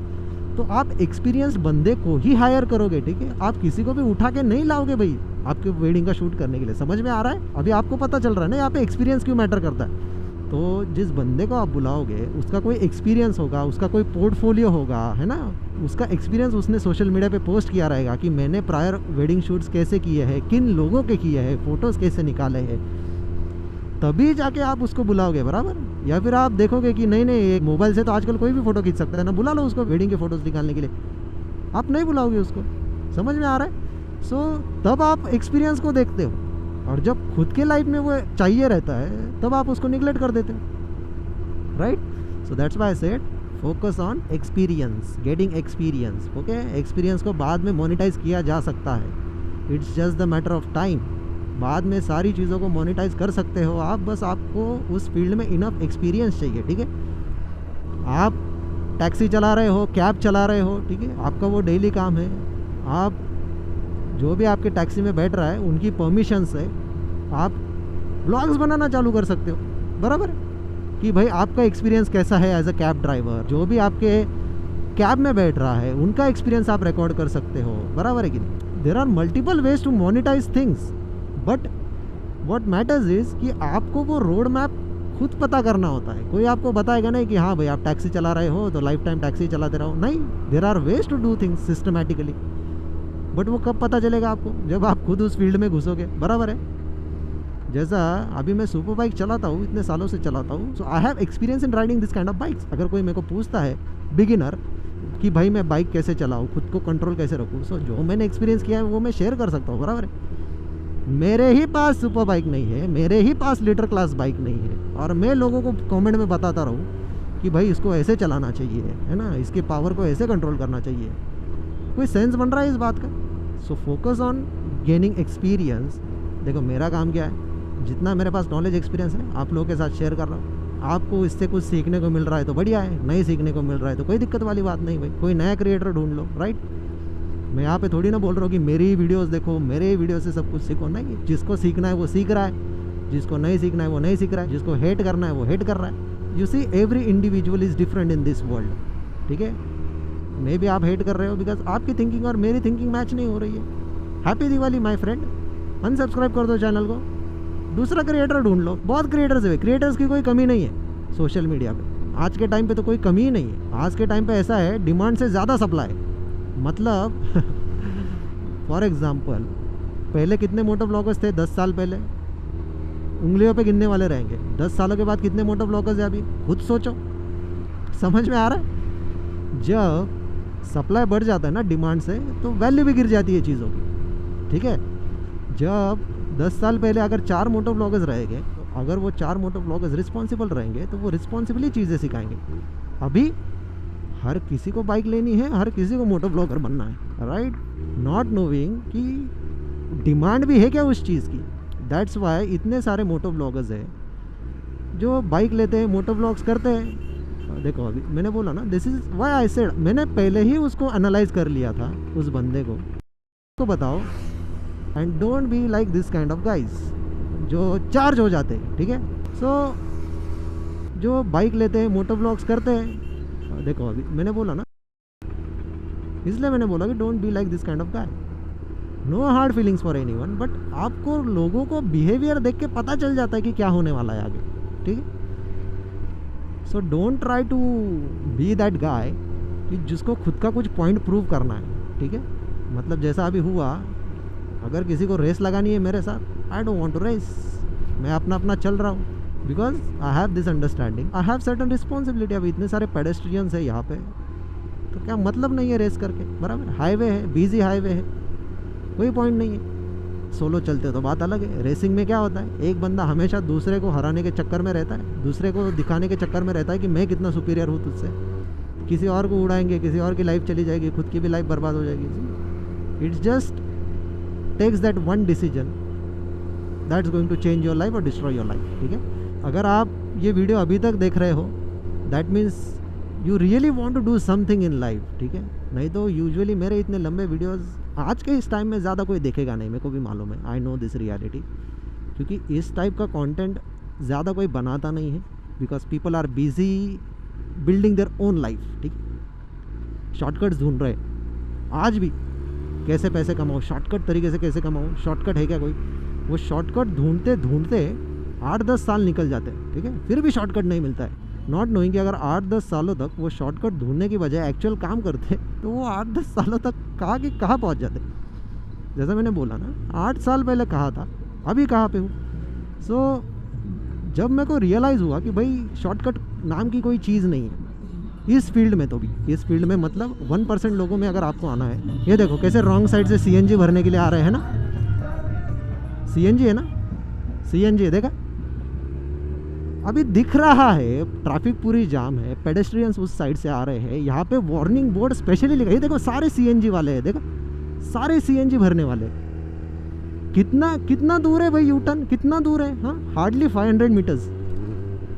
तो आप एक्सपीरियंस बंदे को ही हायर करोगे। ठीक है, आप किसी को भी उठा के नहीं लाओगे भाई आपके वेडिंग का शूट करने के लिए। समझ में आ रहा है? अभी आपको पता चल रहा है ना यहाँ पे एक्सपीरियंस क्यों मैटर करता है। तो जिस बंदे को आप बुलाओगे उसका कोई एक्सपीरियंस होगा, उसका कोई पोर्टफोलियो होगा, है ना, उसका एक्सपीरियंस उसने सोशल मीडिया पे पोस्ट किया रहेगा कि मैंने प्रायर वेडिंग शूट्स कैसे किए हैं, किन लोगों के किए हैं, फ़ोटोज़ कैसे निकाले हैं, तभी जाके आप उसको बुलाओगे, बराबर? या फिर आप देखोगे कि नहीं नहीं एक मोबाइल से तो आजकल कोई भी फ़ोटो खींच सकता है ना, बुला लो उसको वेडिंग के फ़ोटोज़ निकालने के लिए, आप नहीं बुलाओगे उसको। समझ में आ रहा है? सो तब आप एक्सपीरियंस को देखते हो, और जब खुद के लाइफ में वो चाहिए रहता है तब आप उसको निगलेक्ट कर देते हो, right? So that's why I said focus on experience, getting experience. Okay, experience को बाद में मोनेटाइज किया जा सकता है, it's just the matter of time. बाद में सारी चीज़ों को मोनेटाइज कर सकते हो आप, बस आपको उस फील्ड में इनफ एक्सपीरियंस चाहिए। ठीक है, आप टैक्सी चला रहे हो, कैब चला रहे हो, ठीक है, आपका वो डेली काम है, आप जो भी आपके टैक्सी में बैठ रहा है उनकी परमिशन से आप ब्लॉग्स बनाना चालू कर सकते हो, बराबर? कि भाई आपका एक्सपीरियंस कैसा है एज अ कैब ड्राइवर, जो भी आपके कैब में बैठ रहा है उनका एक्सपीरियंस आप रिकॉर्ड कर सकते हो, बराबर है कि नहीं? There are multiple ways to monetize things, but what matters is कि आपको वो रोड मैप खुद पता करना होता है। कोई आपको बताएगा नहीं कि हाँ भाई आप टैक्सी चला रहे हो तो लाइफ टाइम टैक्सी चलाते रहो, नहीं। There are ways to do things systematically, but वो कब पता चलेगा आपको? जब आप खुद उस फील्ड में घुसोगे, बराबर है? जैसा अभी मैं सुपर बाइक चलाता हूँ, इतने सालों से चलाता हूँ, so I have experience in riding this kind of bikes. अगर कोई मेरे को पूछता है बिगिनर कि भाई मैं बाइक कैसे चलाऊँ, खुद को कंट्रोल कैसे रखूँ, सो जो मैंने एक्सपीरियंस किया है वो मैं शेयर कर सकता हूँ, बराबर है? मेरे ही पास सुपर बाइक नहीं है, मेरे ही पास लीटर क्लास बाइक नहीं है, और मैं लोगों को कमेंट में बताता रहूँ कि भाई इसको ऐसे चलाना चाहिए, है ना, इसके पावर को ऐसे कंट्रोल करना चाहिए। कोई सेंस बन रहा है इस बात का? So focus on gaining experience. देखो मेरा काम क्या है, जितना मेरे पास नॉलेज एक्सपीरियंस है आप लोगों के साथ शेयर कर रहा हूँ। आपको इससे कुछ सीखने को मिल रहा है तो बढ़िया है, नहीं सीखने को मिल रहा है तो कोई दिक्कत वाली बात नहीं भाई, कोई नया क्रिएटर ढूंढ लो, राइट? मैं यहाँ पे थोड़ी ना बोल रहा हूँ कि मेरी ही वीडियोस देखो, मेरे ही वीडियो से सब कुछ सीखो, नहीं। जिसको सीखना है वो सीख रहा है, जिसको नहीं सीखना है वो नहीं सीख रहा है, जिसको हेट करना है वो हेट कर रहा है। You see every individual is different in this world, ठीक है? मे भी आप हेट कर रहे हो बिकॉज आपकी थिंकिंग और मेरी थिंकिंग मैच नहीं हो रही है। Happy Diwali my friend, unsubscribe कर दो चैनल को, दूसरा क्रिएटर ढूंढ लो। बहुत क्रिएटर्स है, क्रिएटर्स की कोई कमी नहीं है सोशल मीडिया पे। आज के टाइम पे तो कोई कमी ही नहीं है। आज के टाइम पे ऐसा है, डिमांड से ज़्यादा सप्लाई। मतलब फॉर एग्जांपल पहले कितने मोटो ब्लॉगर्स थे 10 साल पहले? उंगलियों पे गिनने वाले रहेंगे। 10 सालों के बाद कितने मोटो ब्लॉगर्स हैं अभी? खुद सोचो। समझ में आ रहा है? जब सप्लाई बढ़ जाता है ना डिमांड से, तो वैल्यू भी गिर जाती है चीज़ों की, ठीक है? जब 10 साल पहले अगर 4 मोटो ब्लॉगर्स रहेंगे, तो अगर वो 4 मोटो ब्लॉगर्स रिस्पॉन्सिबल रहेंगे तो वो रिस्पॉन्सिबली चीज़ें सिखाएंगे। अभी हर किसी को बाइक लेनी है, हर किसी को मोटो ब्लॉगर बनना है, राइट? नॉट नोइंग कि डिमांड भी है क्या उस चीज़ की। दैट्स वाई इतने सारे मोटो ब्लॉगर्स हैं जो बाइक लेते हैं, मोटो ब्लॉग्स करते हैं। देखो अभी मैंने बोला ना, this is why I said, मैंने पहले ही उसको एनालाइज कर लिया था उस बंदे को। तो बताओ, and don't be like this kind of guys जो चार्ज हो जाते हैं, ठीक है? सो जो बाइक लेते हैं, मोटो ब्लॉग्स करते हैं, देखो अभी मैंने बोला ना, इसलिए मैंने बोला कि don't be like this kind of guy. No hard feelings for anyone, but आपको लोगों को बिहेवियर देख के पता चल जाता है कि क्या होने वाला है आगे, ठीक है? So don't try to be that guy कि जिसको खुद का कुछ पॉइंट प्रूव करना है। ठीक है, मतलब जैसा अभी हुआ, अगर किसी को रेस लगानी है मेरे साथ, I don't want to race, मैं अपना अपना चल रहा हूँ, because I have this understanding, I have certain responsibility. अब इतने सारे पेडेस्ट्रियंस है यहाँ पे, तो क्या मतलब नहीं है रेस करके, बराबर। हाईवे है, बिजी हाईवे है, कोई पॉइंट नहीं है। सोलो चलते तो बात अलग है। रेसिंग में क्या होता है, एक बंदा हमेशा दूसरे को हराने के चक्कर में रहता है, दूसरे को दिखाने के चक्कर में रहता है कि मैं कितना सुपीरियर हूँ तुझसे, किसी और को उड़ाएंगे, किसी और की लाइफ चली जाएगी, खुद की भी लाइफ बर्बाद हो जाएगी। It's just takes that one decision that's going to change your life और डिस्ट्रॉय योर लाइफ, ठीक है। अगर आप ये वीडियो अभी तक देख रहे हो, that means you really want to do something in life, ठीक है। नहीं तो यूजुअली मेरे इतने लंबे वीडियोज़ आज के इस टाइम में ज़्यादा कोई देखेगा नहीं, मेरे को भी मालूम है, आई नो दिस रियलिटी, क्योंकि इस टाइप का कंटेंट ज़्यादा कोई बनाता नहीं है, because people are busy building their own life, ठीक। शॉर्टकट्स ढूंढ रहे आज भी, कैसे पैसे कमाओ, शॉर्टकट तरीके से कैसे कमाओ, शॉर्टकट है क्या कोई, वो शॉर्टकट ढूंढते ढूंढते 8-10 साल निकल जाते हैं, ठीक है, फिर भी शॉर्टकट नहीं मिलता है। नॉट नोइंग कि अगर 8-10 सालों तक वो शॉर्टकट ढूंढने की बजाय एक्चुअल काम करते तो वो 8-10 सालों तक कहाँ कि कहाँ पहुँच जाते। जैसा मैंने बोला ना, 8 साल पहले कहाँ था, अभी कहाँ पे हूँ। सो जब मेरे को रियलाइज़ हुआ कि भाई शॉर्टकट नाम की कोई चीज़ नहीं है इस फील्ड में, तो भी इस फील्ड में मतलब 1% लोगों में अगर आपको आना है, ये देखो कैसे रॉन्ग साइड से CNG भरने के लिए आ रहे हैं ना, CNG है ना, CNG है, देखा अभी दिख रहा है, ट्रैफिक पूरी जाम है, पेडेस्ट्रियंस उस साइड से आ रहे हैं, यहाँ पे वार्निंग बोर्ड स्पेशली लिखा है, ये देखो सारे CNG वाले हैं, देखो सारे CNG भरने वाले। कितना दूर है भाई यू टर्न, कितना दूर है, हाँ हार्डली 500 मीटर्स,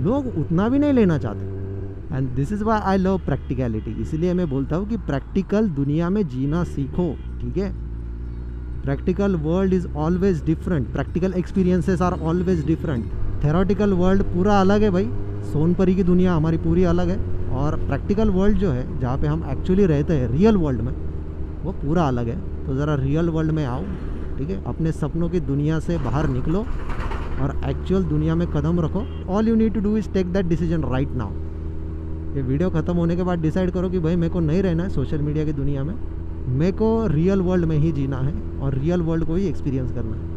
लोग उतना भी नहीं लेना चाहते। And this is why I love practicality, इसलिए मैं बोलता हूँ कि प्रैक्टिकल दुनिया में जीना सीखो, ठीक है। Practical world is always different, practical experiences are always different. Theoretical world पूरा अलग है भाई, सोनपरी की दुनिया हमारी पूरी अलग है, और प्रैक्टिकल वर्ल्ड जो है जहाँ पे हम एक्चुअली रहते हैं रियल वर्ल्ड में, वो पूरा अलग है। तो ज़रा रियल वर्ल्ड में आओ, ठीक है, अपने सपनों की दुनिया से बाहर निकलो और एक्चुअल दुनिया में कदम रखो। All you need to do is take that decision right now. ये वीडियो ख़त्म होने के बाद डिसाइड करो कि भाई मेरे को नहीं रहना है सोशल मीडिया की दुनिया में, मेरे को रियल वर्ल्ड में ही जीना है और रियल वर्ल्ड को ही एक्सपीरियंस करना है।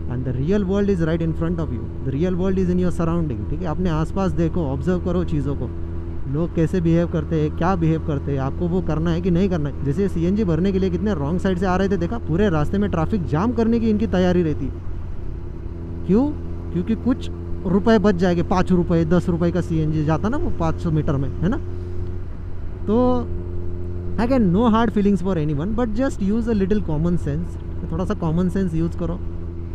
And the real world is right in front of you, the real world is in your surrounding, ठीक है। अपने आसपास देखो, ऑब्जर्व करो चीज़ों को, लोग कैसे बिहेव करते हैं, क्या बिहेव करते हैं, आपको वो करना है कि नहीं करना है। जैसे CNG भरने के लिए कितने रॉन्ग साइड से आ रहे थे, देखा पूरे रास्ते में ट्रैफिक जाम करने की इनकी तैयारी रहती है। क्यों? क्योंकि कुछ रुपए बच जाएंगे, 5 रुपये 10 रुपये का CNG जाता ना वो 500 मीटर में, है ना। तो again no hard feelings for anyone, but just use a little common sense, थोड़ा सा कॉमन सेंस यूज़ करो।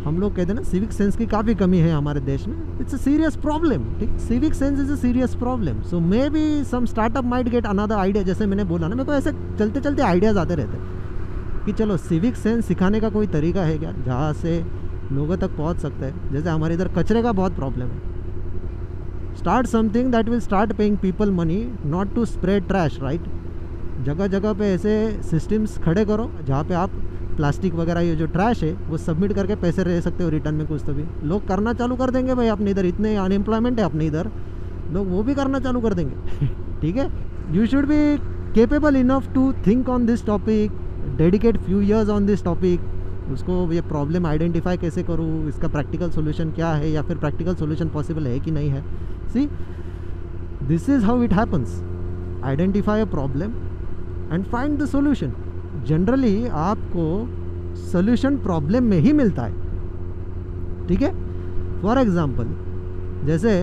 हम लोग कहते हैं ना सिविक सेंस की काफ़ी कमी है हमारे देश में, इट्स अ सीरियस प्रॉब्लम, ठीक। Civic sense is a serious problem. So maybe some startup might get another idea. जैसे मैंने बोला ना, मेरे को ऐसे चलते चलते आइडियाज़ आते रहते हैं कि चलो सिविक सेंस सिखाने का कोई तरीका है क्या जहाँ से लोगों तक पहुँच सकता है। जैसे हमारे इधर कचरे का बहुत प्रॉब्लम है, start something that will start paying people money, not to spread trash, right. जगह जगह पे ऐसे सिस्टम्स खड़े करो जहाँ पे आप प्लास्टिक वगैरह ये जो ट्रैश है वो सबमिट करके पैसे ले सकते हो रिटर्न में कुछ। तो भी लोग करना चालू कर देंगे भाई, अपने इधर इतने अनएम्प्लॉयमेंट है अपने इधर, लोग वो भी करना चालू कर देंगे ठीक है। You should be capable enough to think on this topic, dedicate few years on this topic. उसको ये प्रॉब्लम आइडेंटिफाई कैसे करूँ, इसका प्रैक्टिकल सोल्यूशन क्या है, या फिर प्रैक्टिकल सोल्यूशन पॉसिबल है कि नहीं है। See this is how it happens, identify a problem and find the solution. Generally आपको सोल्यूशन प्रॉब्लम में ही मिलता है, ठीक है। फॉर एग्जांपल, जैसे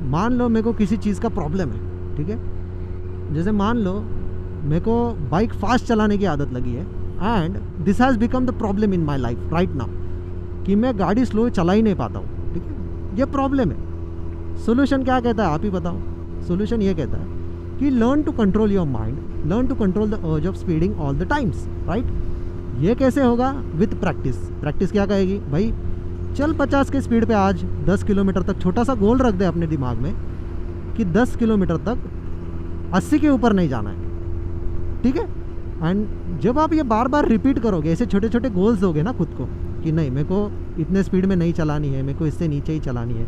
मान लो मेरे को किसी चीज़ का प्रॉब्लम है, ठीक है। जैसे मान लो मेरे को बाइक फास्ट चलाने की आदत लगी है and this has become the problem in my life right now, कि मैं गाड़ी स्लो चला ही नहीं पाता हूँ, ठीक है। ये प्रॉब्लम है। सोल्यूशन क्या कहता है आप ही बताओ। सोल्यूशन ये कहता है कि learn to control your mind, learn to control the urge of speeding all the times, right. ये कैसे होगा? With practice. प्रैक्टिस क्या कहेगी भाई, चल 50 के स्पीड पे आज 10 किलोमीटर तक, छोटा सा गोल रख दे अपने दिमाग में कि 10 किलोमीटर तक 80 के ऊपर नहीं जाना है, ठीक है। एंड जब आप ये बार बार रिपीट करोगे, ऐसे छोटे छोटे गोल्स दोगे ना खुद को कि नहीं मेरे को इतने स्पीड में नहीं चलानी है, मेरे को इससे नीचे ही चलानी है,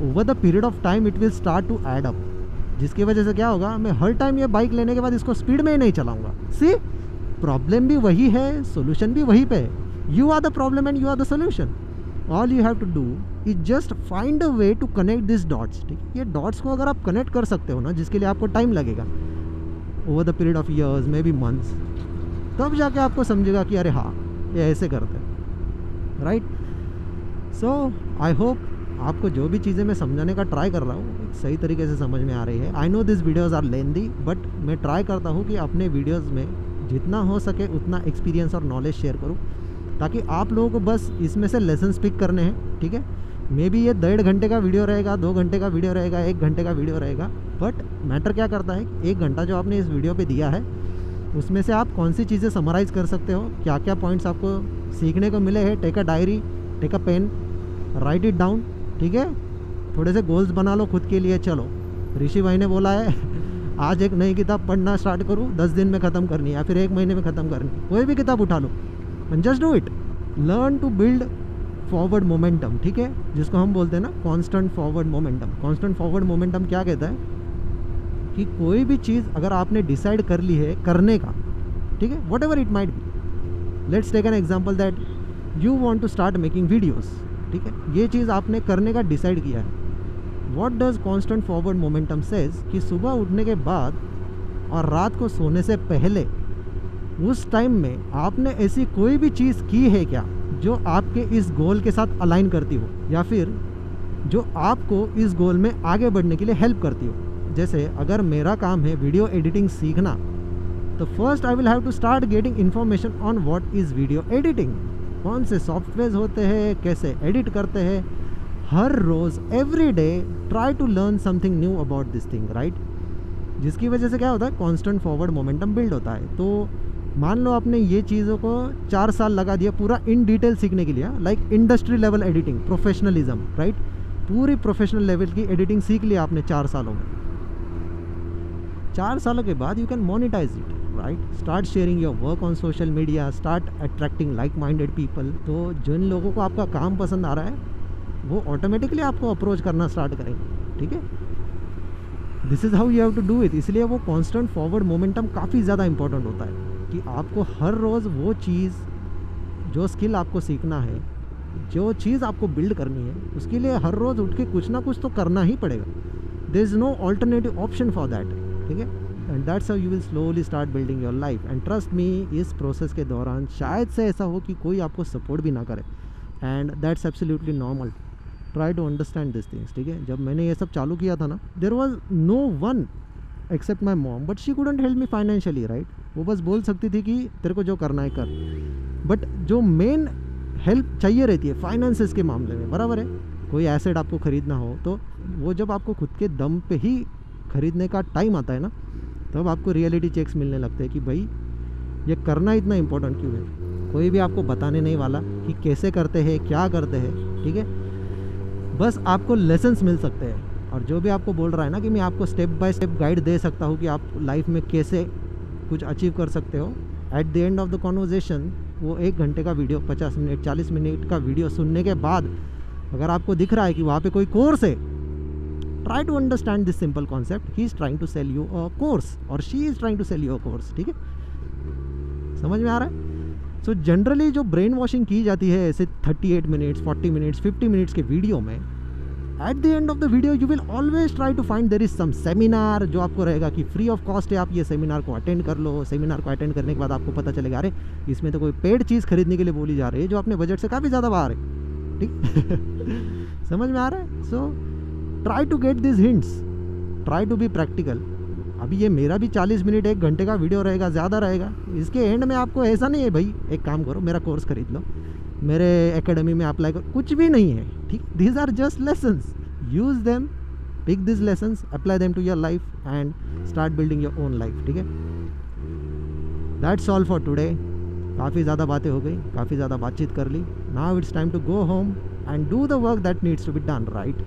over the period of time it will start to add up, जिसकी वजह से क्या होगा, मैं हर टाइम ये बाइक लेने के बाद इसको स्पीड में ही नहीं चलाऊंगा। सी प्रॉब्लम भी वही है, सोल्यूशन भी वही पे है। You are the problem and you are the solution. All you have to do is just find a way to connect this dots. ठीक है, ये डॉट्स को अगर आप कनेक्ट कर सकते हो ना, जिसके लिए आपको टाइम लगेगा over the period of years, may be months, तब जाके आपको समझेगा कि अरे हाँ ये ऐसे करते हैं, राइट। सो आई होप आपको जो भी चीज़ें मैं समझाने का ट्राई कर रहा हूँ सही तरीके से समझ में आ रही है। I know this videos are lengthy, but मैं ट्राई करता हूँ कि अपने वीडियोज़ में जितना हो सके उतना एक्सपीरियंस और नॉलेज शेयर करूँ, ताकि आप लोगों को बस इसमें से लेसन्स पिक करने हैं। ठीक है, मे बी ये 1.5 घंटे का वीडियो रहेगा, 2 घंटे का वीडियो रहेगा, 1 घंटे का वीडियो रहेगा, बट मैटर क्या करता है, 1 घंटा जो आपने इस वीडियो पे दिया है उसमें से आप कौन सी चीज़ें समराइज़ कर सकते हो, क्या क्या पॉइंट्स आपको सीखने को मिले हैं। Take a diary, take a pen, write it down. ठीक है, थोड़े से गोल्स बना लो खुद के लिए। चलो, ऋषि भाई ने बोला है आज एक नई किताब पढ़ना स्टार्ट करूँ, 10 दिन में ख़त्म करनी या फिर 1 महीने में ख़त्म करनी, कोई भी किताब उठा लो and just do it. Learn to build forward momentum. ठीक है, जिसको हम बोलते हैं ना constant forward momentum. Constant forward momentum क्या कहता है कि कोई भी चीज़ अगर आपने डिसाइड कर ली है करने का, ठीक है, whatever it might be. Let's take an example that you want to start making videos. ठीक है, ये चीज़ आपने करने का डिसाइड किया है। What does constant forward momentum says कि सुबह उठने के बाद और रात को सोने से पहले उस टाइम में आपने ऐसी कोई भी चीज़ की है क्या जो आपके इस गोल के साथ अलाइन करती हो, या फिर जो आपको इस गोल में आगे बढ़ने के लिए हेल्प करती हो। जैसे अगर मेरा काम है वीडियो एडिटिंग सीखना, तो first I will have to start getting information on what is video editing, कौन से सॉफ्टवेयर होते हैं, कैसे एडिट करते हैं। हर रोज़ every day try to learn something new about this thing, right. जिसकी वजह से क्या होता है, कॉन्स्टेंट फॉरवर्ड मोमेंटम बिल्ड होता है। तो मान लो आपने ये चीज़ों को 4 साल लगा दिया पूरा इन डिटेल सीखने के लिए, like industry level editing, professionalism, right. पूरी प्रोफेशनल लेवल की एडिटिंग सीख लिया आपने 4 सालों में। 4 सालों के बाद you can monetize it, right. Start sharing your work on social media, start attracting like minded people. तो जिन लोगों को आपका काम पसंद आ रहा है वो ऑटोमेटिकली आपको अप्रोच करना स्टार्ट करेंगे। ठीक है, this is how you have to do it. इसलिए वो कॉन्स्टेंट फॉरवर्ड मोमेंटम काफ़ी ज़्यादा इंपॉर्टेंट होता है कि आपको हर रोज़ वो चीज़, जो स्किल आपको सीखना है, जो चीज़ आपको बिल्ड करनी है, उसके लिए हर रोज़ उठ के कुछ ना कुछ तो करना ही पड़ेगा। There is no alternative option for that. ठीक है, and that's how you will slowly start building your life. And trust me, इस प्रोसेस के दौरान शायद से ऐसा हो कि कोई आपको सपोर्ट भी ना करे, and that's absolutely normal. Try to understand this things. ठीक है, जब मैंने ये सब चालू किया था ना, there was no one except my mom, but she couldn't help me financially, right. वो बस बोल सकती थी कि तेरे को जो करना है कर, बट जो मेन हेल्प चाहिए रहती है फाइनेंसेस के मामले में, बराबर है। कोई एसेट आपको ख़रीदना हो तो वो जब आपको खुद के दम पे ही ख़रीदने का टाइम आता है ना, तब आपको रियलिटी चेक्स मिलने लगते हैं कि भाई ये करना इतना इम्पोर्टेंट क्यों है। कोई भी आपको बताने नहीं वाला कि कैसे करते हैं, क्या करते हैं। ठीक है, बस आपको लेसन्स मिल सकते हैं। और जो भी आपको बोल रहा है ना कि मैं आपको स्टेप बाय स्टेप गाइड दे सकता हूँ कि आप लाइफ में कैसे कुछ अचीव कर सकते हो, eight the end of the conversation वो 1 घंटे का वीडियो, 50 मिनट 40 मिनट का वीडियो सुनने के बाद अगर आपको दिख रहा है कि वहाँ पे कोई कोर्स है, try to understand this simple concept. He is trying to sell you a course और she is trying to sell you a course. ठीक है, समझ में आ रहा है। सो जनरली जो ब्रेन वॉशिंग की जाती है ऐसे 38 मिनट्स, 40 मिनट्स, 50 मिनट्स के वीडियो में, at the end of the video you will always try to find there is some seminar, जो आपको रहेगा कि फ्री ऑफ कॉस्ट है, आप ये सेमिनार को अटेंड कर लो। सेमिनार को अटेंड करने के बाद आपको पता चलेगा अरे इसमें तो कोई पेड चीज़ खरीदने के लिए बोली जा रही है जो अपने बजट से काफ़ी ज़्यादा बाहर है। ठीक समझ में आ रहा है। So try to get this hints, try to be practical. अभी ये मेरा भी 40 मिनट 1 घंटे का वीडियो रहेगा, ज़्यादा रहेगा। इसके एंड में आपको ऐसा नहीं है भाई एक काम करो मेरा कोर्स खरीद लो, मेरे एकेडमी में अप्लाई करो, कुछ भी नहीं है। ठीक, these are just lessons, use them, pick this lessons, apply them to your life and start building your own life. ठीक है, दैट्स ऑल फॉर टुडे। काफ़ी ज़्यादा बातें हो गई, काफ़ी ज़्यादा बातचीत कर ली। Now it's time to go home and do the work that needs to be done, right.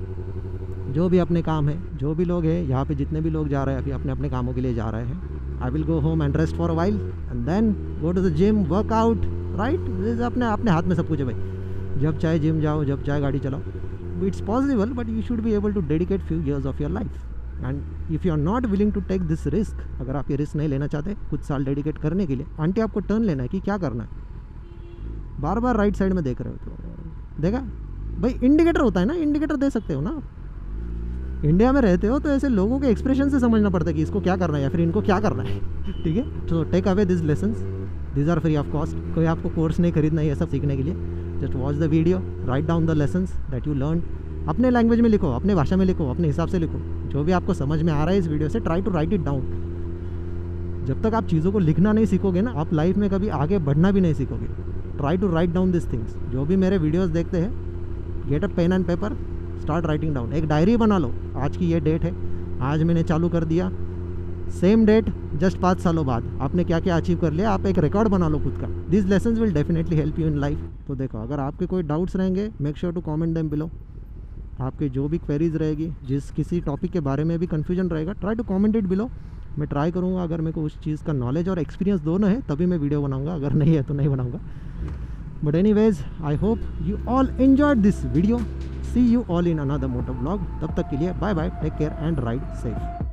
जो भी अपने काम है, जो भी लोग हैं यहाँ पे, जितने भी लोग जा रहे हैं अभी अपने अपने कामों के लिए जा रहे हैं, I will go home and rest for a while and then go to the gym, workout, right. अपने अपने हाथ में सब कुछ है भाई, जब चाहे जिम जाओ, जब चाहे गाड़ी चलाओ। It's possible but you should be able to dedicate few years of your life. And if you are not willing to take this risk, अगर आप ये रिस्क नहीं लेना चाहते कुछ साल डेडिकेट करने के लिए, आंटी आपको टर्न लेना है कि क्या करना है, बार बार राइट साइड में देख रहे हो तो देखा भाई, इंडिकेटर होता है ना, इंडिकेटर दे सकते हो ना। इंडिया में रहते हो तो ऐसे लोगों के एक्सप्रेशन से समझना पड़ता है कि इसको क्या करना है या फिर इनको क्या करना है, ठीक है। तो take away this lessons, this are free of cost, कोई आपको कोर्स नहीं खरीदना है ये सब सीखने के लिए। Just watch the video, write down the lessons that you learn, अपने लैंग्वेज में लिखो, अपने भाषा में लिखो, अपने हिसाब से लिखो, जो भी आपको समझ में आ रहा है इस वीडियो से try to write it down. जब तक आप चीज़ों को लिखना नहीं सीखोगे ना, आप लाइफ में कभी आगे बढ़ना भी नहीं सीखोगे। Try to write down this things. जो भी मेरे वीडियोस देखते हैं, get a pen and paper, start writing down. एक डायरी बना लो, आज की ये डेट है, आज मैंने चालू कर दिया, सेम डेट जस्ट 5 सालों बाद आपने क्या क्या अचीव कर लिया, आप एक रिकॉर्ड बना लो खुद का। This lessons will definitely help you in life. तो देखो, अगर आपके कोई डाउट्स रहेंगे, make sure to comment them below. आपके जो भी क्वेरीज रहेगी, जिस किसी टॉपिक के बारे में भी कन्फ्यूजन रहेगा, try to comment it below. मैं ट्राई करूँगा, अगर मेरे को उस चीज़ का नॉलेज और एक्सपीरियंस दोनों है तभी मैं वीडियो बनाऊँगा, अगर नहीं है तो नहीं बनाऊँगा। But anyways, I hope you all enjoyed this video. See you all in another motor blog. तब तक के लिए bye bye, take care and ride safe.